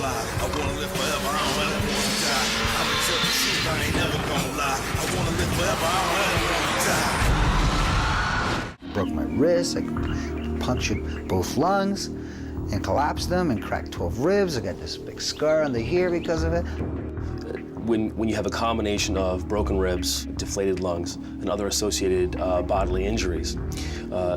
lie. I wanna live forever, I don't really wanna die. I've been telling the truth, I ain't never gonna lie. I wanna live forever, I don't really wanna die. Broke my wrist, I punctured both lungs and collapsed them and cracked 12 ribs. I got this big scar on the ear because of it. When you have a combination of broken ribs, deflated lungs, and other associated bodily injuries,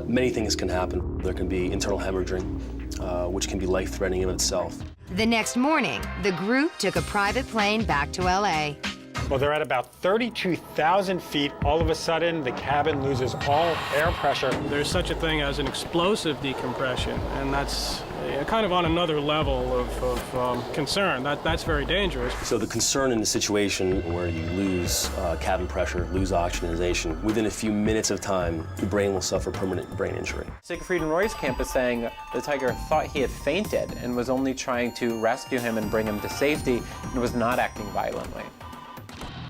many things can happen. There can be internal hemorrhaging, which can be life-threatening in itself. The next morning, the group took a private plane back to LA. Well, they're at about 32,000 feet. All of a sudden, the cabin loses all air pressure. There's such a thing as an explosive decompression, and that's kind of on another level of concern. That's very dangerous. So the concern in the situation where you lose cabin pressure, lose oxygenation, within a few minutes of time, the brain will suffer permanent brain injury. Siegfried and Roy's camp is saying the tiger thought he had fainted and was only trying to rescue him and bring him to safety and was not acting violently.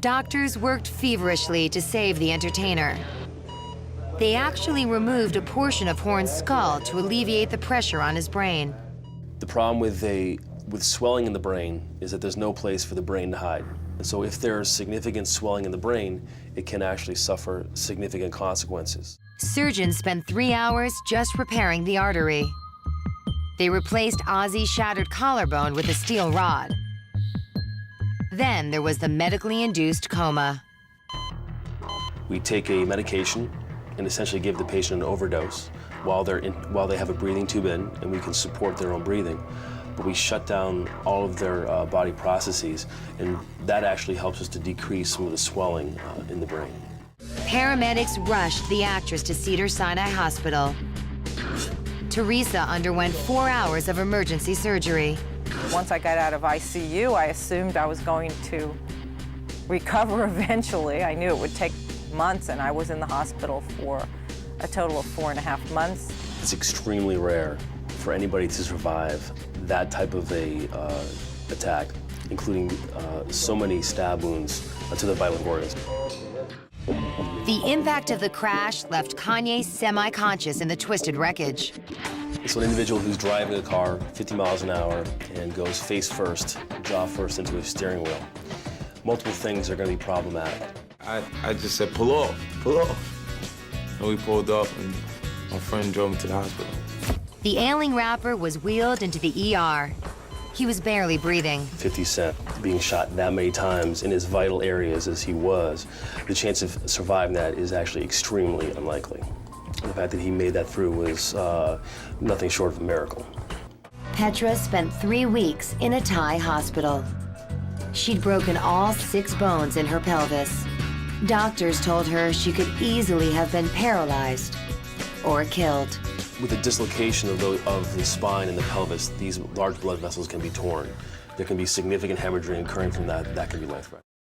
Doctors worked feverishly to save the entertainer. They actually removed a portion of Horn's skull to alleviate the pressure on his brain. The problem with swelling in the brain is that there's no place for the brain to hide. And so if there's significant swelling in the brain, it can actually suffer significant consequences. Surgeons spent 3 hours just repairing the artery. They replaced Ozzy's shattered collarbone with a steel rod. Then there was the medically induced coma. We take a medication and essentially give the patient an overdose while they have a breathing tube in, and we can support their own breathing. But we shut down all of their body processes, and that actually helps us to decrease some of the swelling in the brain. Paramedics rushed the actress to Cedars-Sinai Hospital. Teresa underwent 4 hours of emergency surgery. Once I got out of ICU, I assumed I was going to recover eventually. I knew it would take months, and I was in the hospital for a total of 4.5 months. It's extremely rare for anybody to survive that type of a attack, including so many stab wounds to the vital organs. The impact of the crash left Kanye semi-conscious in the twisted wreckage. It's an individual who's driving a car 50 miles an hour and goes face first, jaw first into a steering wheel. Multiple things are going to be problematic. I just said, pull off, pull off. And we pulled off, and my friend drove me to the hospital. The ailing rapper was wheeled into the ER. He was barely breathing. 50 Cent being shot that many times in as vital areas as he was, the chance of surviving that is actually extremely unlikely. The fact that he made that through was nothing short of a miracle. Petra spent 3 weeks in a Thai hospital. She'd broken all 6 bones in her pelvis. Doctors told her she could easily have been paralyzed or killed. With the dislocation of the spine and the pelvis, these large blood vessels can be torn. There can be significant hemorrhaging occurring from that. That can be life-threatening.